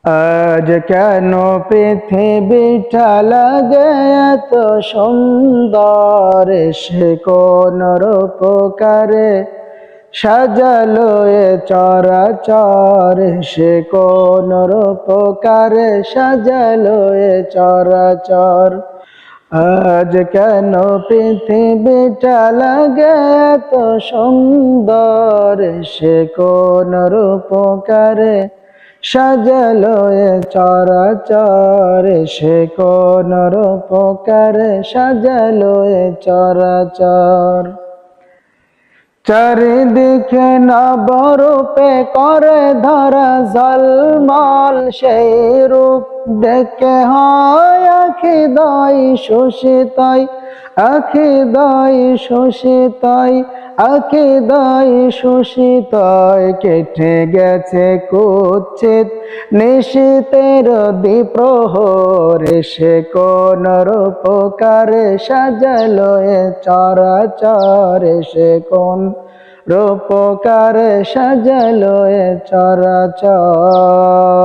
আজ কেন পৃথিবীটা লাগে এত সুন্দর, সে কোন রূপকারে সাজালো এ চরাচর, সে কোন রূপকারে সাজালো এ চরাচর। আজ কেন পৃথিবীটা লাগে এত সুন্দর, সে কোন রূপকারে সাজালো এ চরাচর, সে কোন রূপকারে সাজালো এ চরাচর। চারিদিকে নবরূপে করে ধরা ঝলমল, সেই রূপ দেখে হয় আখি দয় শোষিতাই, আখি দয় শোষিতাই, আখি দয় শোষিতাই। কেটে গেছে কুৎসিত নিশীথের দ্বিপ্রহর, সে কোন রূপকারে সাজালো এ চরাচর, সে কোন রূপকারে সাজালো এ চরাচর।